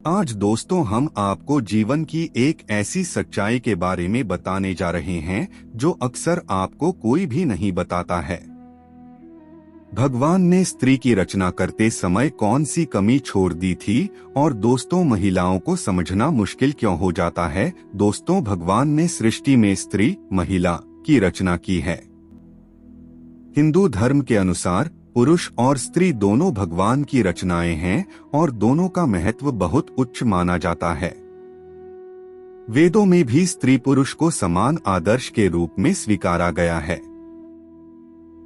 आज दोस्तों हम आपको जीवन की एक ऐसी सच्चाई के बारे में बताने जा रहे हैं जो अक्सर आपको कोई भी नहीं बताता है। भगवान ने स्त्री की रचना करते समय कौन सी कमी छोड़ दी थी और दोस्तों महिलाओं को समझना मुश्किल क्यों हो जाता है। दोस्तों, भगवान ने सृष्टि में स्त्री महिला की रचना की है। हिंदू धर्म के अनुसार पुरुष और स्त्री दोनों भगवान की रचनाएं हैं और दोनों का महत्व बहुत उच्च माना जाता है। वेदों में भी स्त्री पुरुष को समान आदर्श के रूप में स्वीकारा गया है।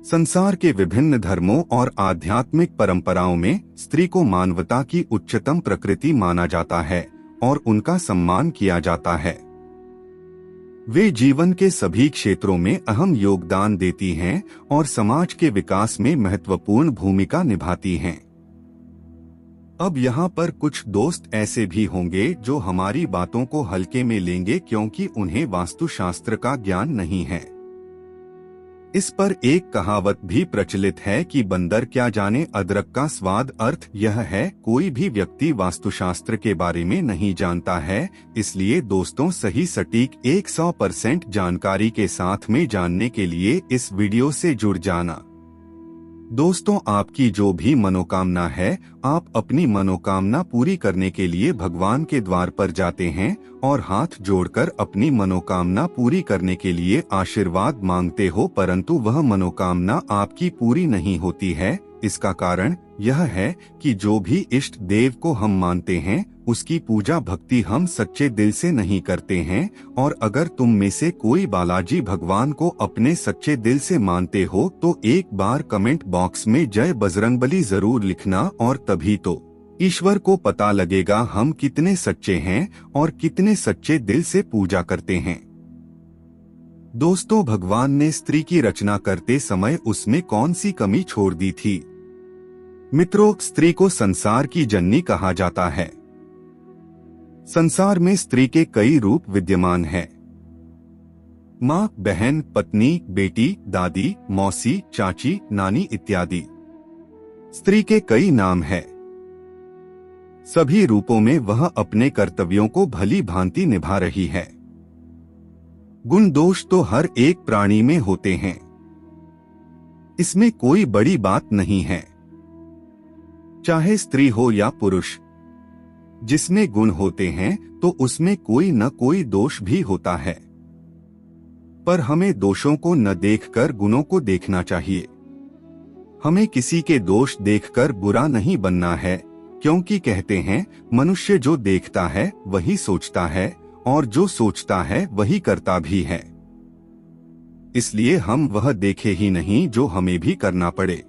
संसार के विभिन्न धर्मों और आध्यात्मिक परंपराओं में स्त्री को मानवता की उच्चतम प्रकृति माना जाता है और उनका सम्मान किया जाता है। वे जीवन के सभी क्षेत्रों में अहम योगदान देती हैं और समाज के विकास में महत्वपूर्ण भूमिका निभाती हैं। अब यहाँ पर कुछ दोस्त ऐसे भी होंगे जो हमारी बातों को हल्के में लेंगे क्योंकि उन्हें वास्तुशास्त्र का ज्ञान नहीं है। इस पर एक कहावत भी प्रचलित है कि बंदर क्या जाने अदरक का स्वाद। अर्थ यह है, कोई भी व्यक्ति वास्तुशास्त्र के बारे में नहीं जानता है, इसलिए दोस्तों सही सटीक 100% जानकारी के साथ में जानने के लिए इस वीडियो से जुड़ जाना। दोस्तों, आपकी जो भी मनोकामना है, आप अपनी मनोकामना पूरी करने के लिए भगवान के द्वार पर जाते हैं और हाथ जोड़कर अपनी मनोकामना पूरी करने के लिए आशीर्वाद मांगते हो, परंतु वह मनोकामना आपकी पूरी नहीं होती है। इसका कारण यह है कि जो भी इष्ट देव को हम मानते हैं उसकी पूजा भक्ति हम सच्चे दिल से नहीं करते हैं। और अगर तुम में से कोई बालाजी भगवान को अपने सच्चे दिल से मानते हो तो एक बार कमेंट बॉक्स में जय बजरंगबली जरूर लिखना, और तभी तो ईश्वर को पता लगेगा हम कितने सच्चे हैं और कितने सच्चे दिल से पूजा करते हैं। दोस्तों, भगवान ने स्त्री की रचना करते समय उसमें कौन सी कमी छोड़ दी थी? मित्रों, स्त्री को संसार की जननी कहा जाता है। संसार में स्त्री के कई रूप विद्यमान हैं। माँ, बहन, पत्नी, बेटी, दादी, मौसी, चाची, नानी इत्यादि। स्त्री के कई नाम हैं। सभी रूपों में वह अपने कर्तव्यों को भली भांति निभा रही है। गुण दोष तो हर एक प्राणी में होते हैं, इसमें कोई बड़ी बात नहीं है। चाहे स्त्री हो या पुरुष, जिसमें गुण होते हैं तो उसमें कोई न कोई दोष भी होता है। पर हमें दोषों को न देखकर गुणों को देखना चाहिए। हमें किसी के दोष देखकर बुरा नहीं बनना है, क्योंकि कहते हैं मनुष्य जो देखता है वही सोचता है और जो सोचता है वही करता भी है। इसलिए हम वह देखे ही नहीं जो हमें भी करना पड़े।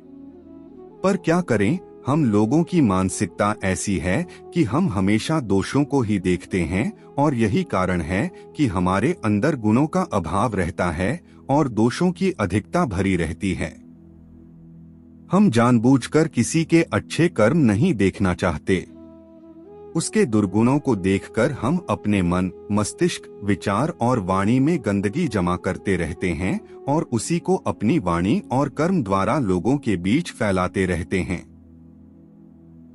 पर क्या करें, हम लोगों की मानसिकता ऐसी है कि हम हमेशा दोषों को ही देखते हैं और यही कारण है कि हमारे अंदर गुणों का अभाव रहता है और दोषों की अधिकता भरी रहती है। हम जानबूझकर किसी के अच्छे कर्म नहीं देखना चाहते। उसके दुर्गुणों को देखकर हम अपने मन, मस्तिष्क, विचार और वाणी में गंदगी जमा करते रहते हैं और उसी को अपनी वाणी और कर्म द्वारा लोगों के बीच फैलाते रहते हैं।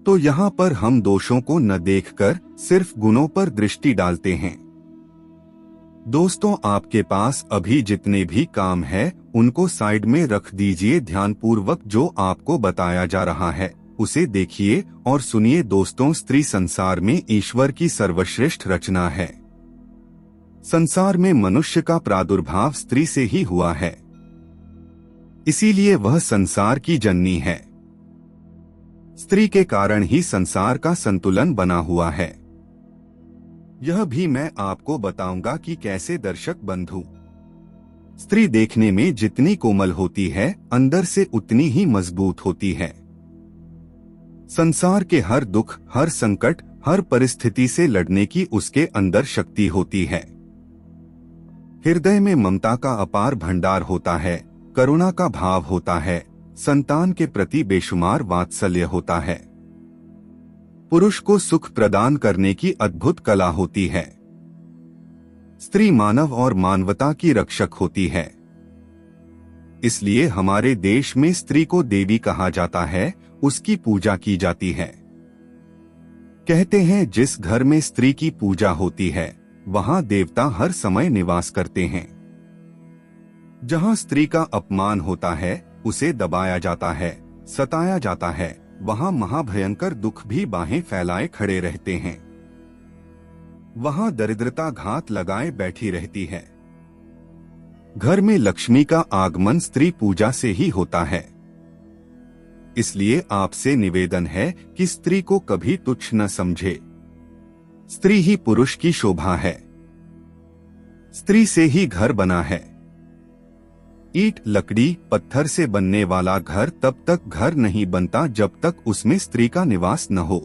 तो यहाँ पर हम दोषों को न देखकर सिर्फ गुणों पर दृष्टि डालते हैं। दोस्तों, आपके पास अभी जितने भी काम है उनको साइड में रख दीजिए। ध्यानपूर्वक जो आपको बताया जा रहा है उसे देखिए और सुनिए। दोस्तों, स्त्री संसार में ईश्वर की सर्वश्रेष्ठ रचना है। संसार में मनुष्य का प्रादुर्भाव स्त्री से ही हुआ है, इसीलिए वह संसार की जननी है। स्त्री के कारण ही संसार का संतुलन बना हुआ है। यह भी मैं आपको बताऊंगा कि कैसे। दर्शक बंधु, स्त्री देखने में जितनी कोमल होती है अंदर से उतनी ही मजबूत होती है। संसार के हर दुख, हर संकट, हर परिस्थिति से लड़ने की उसके अंदर शक्ति होती है। हृदय में ममता का अपार भंडार होता है, करुणा का भाव होता है, संतान के प्रति बेशुमार वात्सल्य होता है। पुरुष को सुख प्रदान करने की अद्भुत कला होती है। स्त्री मानव और मानवता की रक्षक होती है। इसलिए हमारे देश में स्त्री को देवी कहा जाता है, उसकी पूजा की जाती है। कहते हैं जिस घर में स्त्री की पूजा होती है वहां देवता हर समय निवास करते हैं। जहां स्त्री का अपमान होता है, उसे दबाया जाता है, सताया जाता है, वहां महाभयंकर दुख भी बाहें फैलाए खड़े रहते हैं। वहां दरिद्रता घात लगाए बैठी रहती है। घर में लक्ष्मी का आगमन स्त्री पूजा से ही होता है। इसलिए आपसे निवेदन है कि स्त्री को कभी तुच्छ न समझे। स्त्री ही पुरुष की शोभा है। स्त्री से ही घर बना है। ईंट, लकड़ी, पत्थर से बनने वाला घर तब तक घर नहीं बनता जब तक उसमें स्त्री का निवास न हो।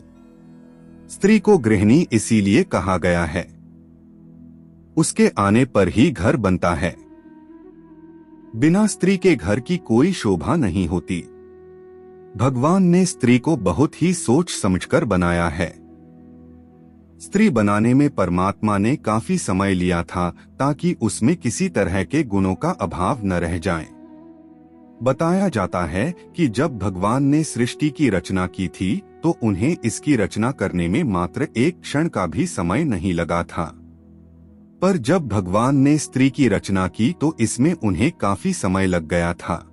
स्त्री को गृहिणी इसीलिए कहा गया है। उसके आने पर ही घर बनता है। बिना स्त्री के घर की कोई शोभा नहीं होती। भगवान ने स्त्री को बहुत ही सोच समझकर बनाया है। स्त्री बनाने में परमात्मा ने काफी समय लिया था ताकि उसमें किसी तरह के गुणों का अभाव न रह जाए। बताया जाता है कि जब भगवान ने सृष्टि की रचना की थी तो उन्हें इसकी रचना करने में मात्र एक क्षण का भी समय नहीं लगा था। पर जब भगवान ने स्त्री की रचना की तो इसमें उन्हें काफी समय लग गया था।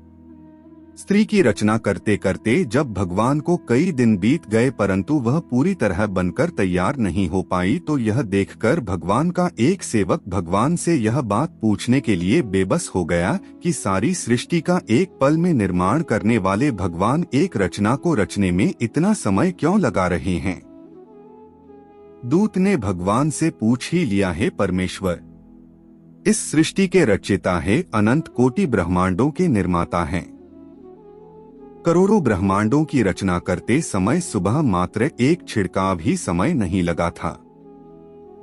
स्त्री की रचना करते करते जब भगवान को कई दिन बीत गए परंतु वह पूरी तरह बनकर तैयार नहीं हो पाई तो यह देखकर भगवान का एक सेवक भगवान से यह बात पूछने के लिए बेबस हो गया कि सारी सृष्टि का एक पल में निर्माण करने वाले भगवान एक रचना को रचने में इतना समय क्यों लगा रहे हैं। दूत ने भगवान से पूछ ही लिया है, परमेश्वर इस सृष्टि के रचयिता है, अनंत कोटि ब्रह्मांडों के निर्माता हैं। करोड़ों ब्रह्मांडों की रचना करते समय सुबह मात्र एक छिड़काव ही समय नहीं लगा था,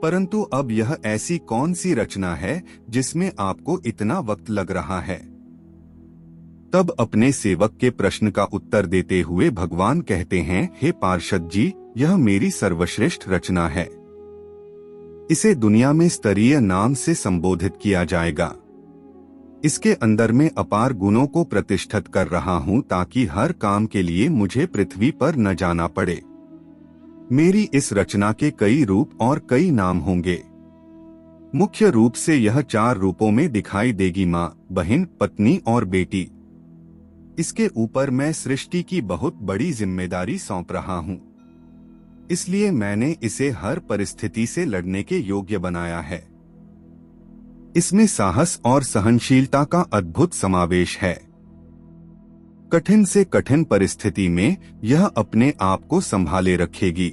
परंतु अब यह ऐसी कौन सी रचना है जिसमें आपको इतना वक्त लग रहा है। तब अपने सेवक के प्रश्न का उत्तर देते हुए भगवान कहते हैं, हे पार्षद जी, यह मेरी सर्वश्रेष्ठ रचना है। इसे दुनिया में स्तरीय नाम से संबोधित किया जाएगा। इसके अंदर में अपार गुणों को प्रतिष्ठित कर रहा हूं ताकि हर काम के लिए मुझे पृथ्वी पर न जाना पड़े। मेरी इस रचना के कई रूप और कई नाम होंगे। मुख्य रूप से यह 4 रूपों में दिखाई देगी, माँ, बहन, पत्नी और बेटी। इसके ऊपर मैं सृष्टि की बहुत बड़ी जिम्मेदारी सौंप रहा हूँ, इसलिए मैंने इसे हर परिस्थिति से लड़ने के योग्य बनाया है। इसमें साहस और सहनशीलता का अद्भुत समावेश है। कठिन से कठिन परिस्थिति में यह अपने आप को संभाले रखेगी।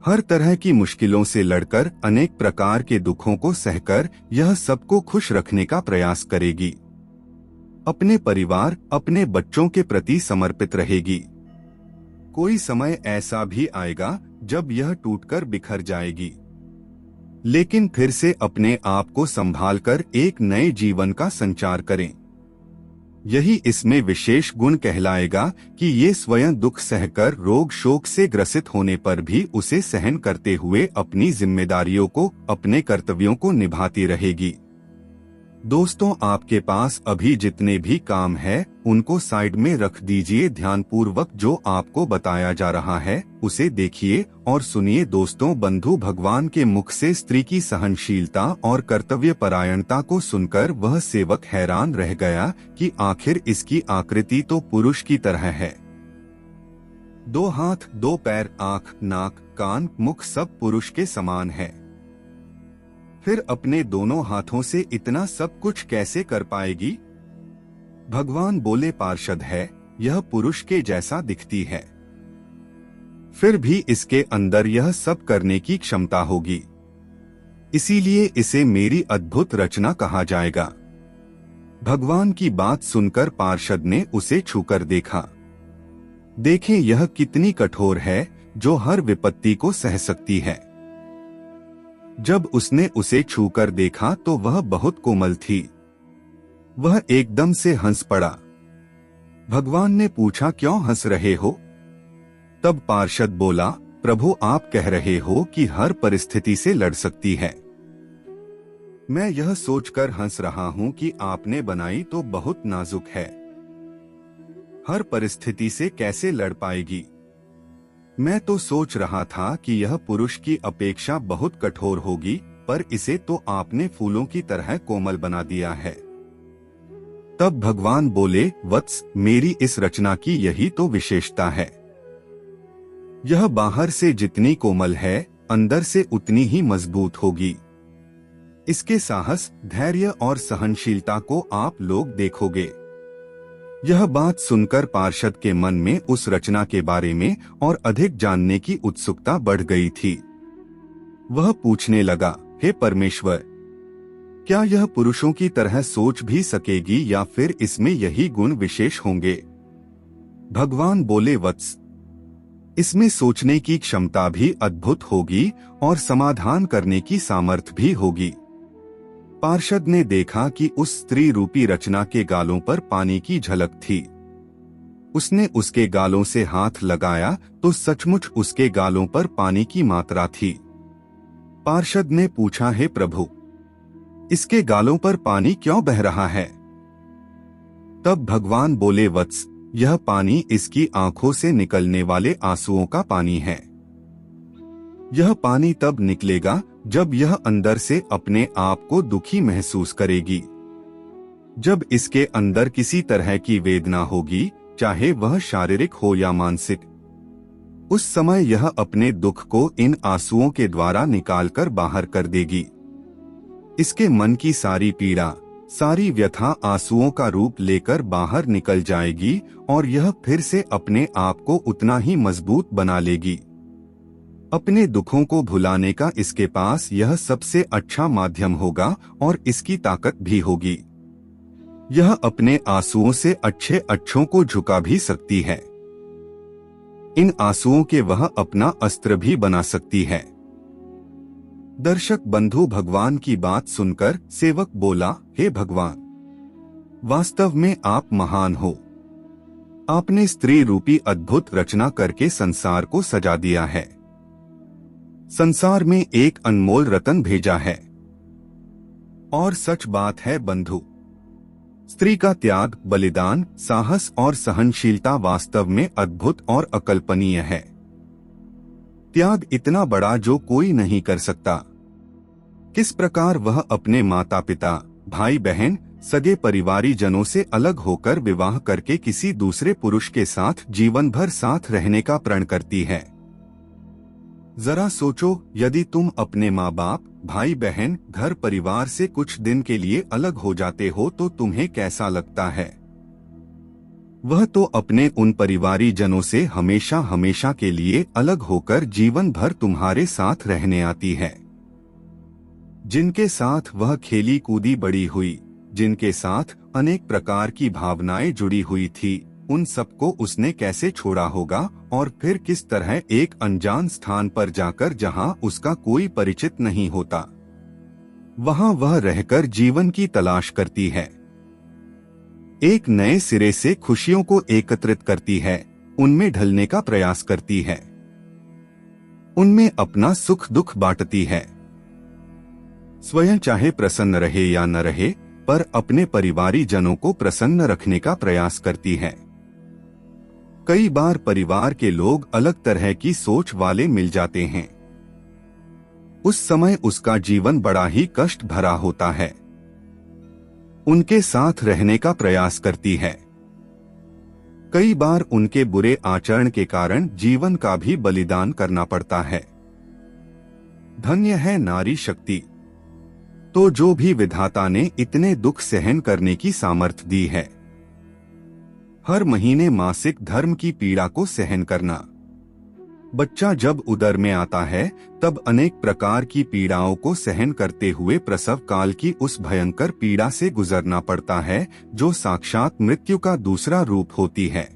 हर तरह की मुश्किलों से लड़कर, अनेक प्रकार के दुखों को सहकर यह सबको खुश रखने का प्रयास करेगी। अपने परिवार, अपने बच्चों के प्रति समर्पित रहेगी। कोई समय ऐसा भी आएगा जब यह टूटकर बिखर जाएगी, लेकिन फिर से अपने आप को संभालकर एक नए जीवन का संचार करें। यही इसमें विशेष गुण कहलाएगा कि ये स्वयं दुख सहकर, रोग शोक से ग्रसित होने पर भी उसे सहन करते हुए अपनी जिम्मेदारियों को, अपने कर्तव्यों को निभाती रहेगी। दोस्तों, आपके पास अभी जितने भी काम है उनको साइड में रख दीजिए। ध्यानपूर्वक जो आपको बताया जा रहा है उसे देखिए और सुनिए। दोस्तों, बंधु, भगवान के मुख से स्त्री की सहनशीलता और कर्तव्य परायणता को सुनकर वह सेवक हैरान रह गया कि आखिर इसकी आकृति तो पुरुष की तरह है। 2 हाथ, 2 पैर, आँख, नाक, कान, मुख सब पुरुष के समान है। फिर अपने दोनों हाथों से इतना सब कुछ कैसे कर पाएगी? भगवान बोले, पार्षद है, यह पुरुष के जैसा दिखती है, फिर भी इसके अंदर यह सब करने की क्षमता होगी। इसीलिए इसे मेरी अद्भुत रचना कहा जाएगा। भगवान की बात सुनकर पार्षद ने उसे छूकर देखा। देखें, यह कितनी कठोर है जो हर विपत्ति को सह सकती है। जब उसने उसे छूकर देखा तो वह बहुत कोमल थी। वह एकदम से हंस पड़ा। भगवान ने पूछा, क्यों हंस रहे हो? तब पार्षद बोला, प्रभु, आप कह रहे हो कि हर परिस्थिति से लड़ सकती है। मैं यह सोचकर हंस रहा हूं कि आपने बनाई तो बहुत नाजुक है, हर परिस्थिति से कैसे लड़ पाएगी? मैं तो सोच रहा था कि यह पुरुष की अपेक्षा बहुत कठोर होगी, पर इसे तो आपने फूलों की तरह कोमल बना दिया है। तब भगवान बोले, वत्स, मेरी इस रचना की यही तो विशेषता है। यह बाहर से जितनी कोमल है, अंदर से उतनी ही मजबूत होगी। इसके साहस, धैर्य और सहनशीलता को आप लोग देखोगे। यह बात सुनकर पार्षद के मन में उस रचना के बारे में और अधिक जानने की उत्सुकता बढ़ गई थी। वह पूछने लगा, हे परमेश्वर, क्या यह पुरुषों की तरह सोच भी सकेगी या फिर इसमें यही गुण विशेष होंगे? भगवान बोले, वत्स, इसमें सोचने की क्षमता भी अद्भुत होगी और समाधान करने की सामर्थ्य भी होगी। पार्षद ने देखा कि उस स्त्री रूपी रचना के गालों पर पानी की झलक थी। उसने उसके गालों से हाथ लगाया तो सचमुच उसके गालों पर पानी की मात्रा थी। पार्षद ने पूछा, हे प्रभु, इसके गालों पर पानी क्यों बह रहा है? तब भगवान बोले, वत्स, यह पानी इसकी आंखों से निकलने वाले आंसुओं का पानी है। यह पानी तब निकलेगा जब यह अंदर से अपने आप को दुखी महसूस करेगी। जब इसके अंदर किसी तरह की वेदना होगी, चाहे वह शारीरिक हो या मानसिक, उस समय यह अपने दुख को इन आंसुओं के द्वारा निकालकर बाहर कर देगी। इसके मन की सारी पीड़ा, सारी व्यथा आंसुओं का रूप लेकर बाहर निकल जाएगी और यह फिर से अपने आप को उतना ही मजबूत बना लेगी। अपने दुखों को भुलाने का इसके पास यह सबसे अच्छा माध्यम होगा और इसकी ताकत भी होगी। यह अपने आंसुओं से अच्छे अच्छों को झुका भी सकती है। इन आंसुओं के वह अपना अस्त्र भी बना सकती है। दर्शक बंधु, भगवान की बात सुनकर सेवक बोला, हे भगवान, वास्तव में आप महान हो। आपने स्त्री रूपी अद्भुत रचना करके संसार को सजा दिया है। संसार में एक अनमोल रतन भेजा है। और सच बात है बंधु, स्त्री का त्याग, बलिदान, साहस और सहनशीलता वास्तव में अद्भुत और अकल्पनीय है। त्याग इतना बड़ा जो कोई नहीं कर सकता। किस प्रकार वह अपने माता पिता, भाई बहन, सगे परिवारी जनों से अलग होकर विवाह करके किसी दूसरे पुरुष के साथ जीवन भर साथ रहने का प्रण करती है। जरा सोचो, यदि तुम अपने माँ बाप, भाई बहन, घर परिवार से कुछ दिन के लिए अलग हो जाते हो तो तुम्हें कैसा लगता है? वह तो अपने उन परिवारी जनों से हमेशा हमेशा के लिए अलग होकर जीवन भर तुम्हारे साथ रहने आती है। जिनके साथ वह खेली कूदी बड़ी हुई, जिनके साथ अनेक प्रकार की भावनाएं जुड़ी हुई थी, उन सबको उसने कैसे छोड़ा होगा और फिर किस तरह एक अनजान स्थान पर जाकर, जहां उसका कोई परिचित नहीं होता, वहां वह रहकर जीवन की तलाश करती है। एक नए सिरे से खुशियों को एकत्रित करती है, उनमें ढलने का प्रयास करती है, उनमें अपना सुख दुख बांटती है। स्वयं चाहे प्रसन्न रहे या न रहे, पर अपने परिवारी जनों को प्रसन्न रखने का प्रयास करती है। कई बार परिवार के लोग अलग तरह की सोच वाले मिल जाते हैं। उस समय उसका जीवन बड़ा ही कष्ट भरा होता है। उनके साथ रहने का प्रयास करती है। कई बार उनके बुरे आचरण के कारण जीवन का भी बलिदान करना पड़ता है। धन्य है नारी शक्ति, तो जो भी विधाता ने इतने दुख सहन करने की सामर्थ्य दी है। हर महीने मासिक धर्म की पीड़ा को सहन करना। बच्चा जब उदर में आता है तब अनेक प्रकार की पीड़ाओं को सहन करते हुए प्रसव काल की उस भयंकर पीड़ा से गुजरना पड़ता है जो साक्षात मृत्यु का दूसरा रूप होती है।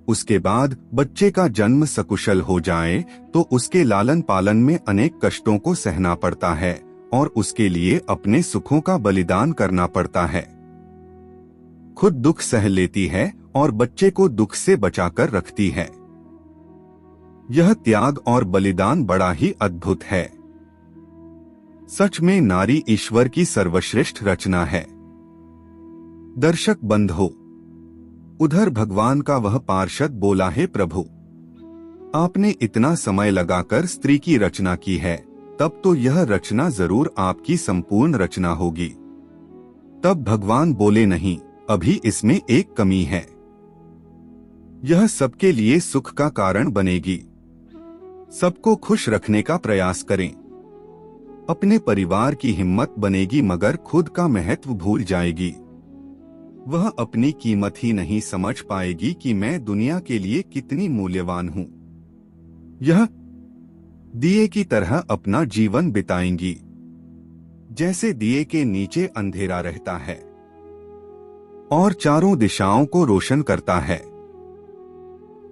उसके बाद बच्चे का जन्म सकुशल हो जाए तो उसके लालन पालन में अनेक कष्टों को सहना पड़ता है और उसके लिए अपने सुखों का बलिदान करना पड़ता है। खुद दुख सह लेती है और बच्चे को दुख से बचाकर रखती है। यह त्याग और बलिदान बड़ा ही अद्भुत है। सच में नारी ईश्वर की सर्वश्रेष्ठ रचना है। दर्शक बंधो, उधर भगवान का वह पार्षद बोला, हे प्रभु, आपने इतना समय लगाकर स्त्री की रचना की है, तब तो यह रचना जरूर आपकी संपूर्ण रचना होगी। तब भगवान बोले, नहीं, अभी इसमें एक कमी है। यह सबके लिए सुख का कारण बनेगी। सबको खुश रखने का प्रयास करें। अपने परिवार की हिम्मत बनेगी, मगर खुद का महत्व भूल जाएगी। वह अपनी कीमत ही नहीं समझ पाएगी कि मैं दुनिया के लिए कितनी मूल्यवान हूँ। यह दिए की तरह अपना जीवन बिताएंगी, जैसे दिए के नीचे अंधेरा रहता है और चारों दिशाओं को रोशन करता है।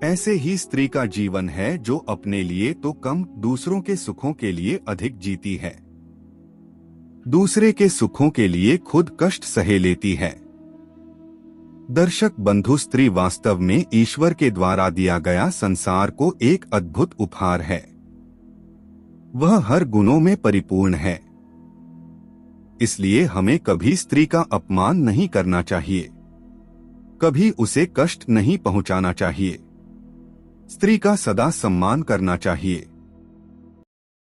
ऐसे ही स्त्री का जीवन है, जो अपने लिए तो कम, दूसरों के सुखों के लिए अधिक जीती है। दूसरे के सुखों के लिए खुद कष्ट सहे लेती है। दर्शक बंधु, स्त्री वास्तव में ईश्वर के द्वारा दिया गया संसार को एक अद्भुत उपहार है। वह हर गुणों में परिपूर्ण है। इसलिए हमें कभी स्त्री का अपमान नहीं करना चाहिए, कभी उसे कष्ट नहीं पहुंचाना चाहिए। स्त्री का सदा सम्मान करना चाहिए।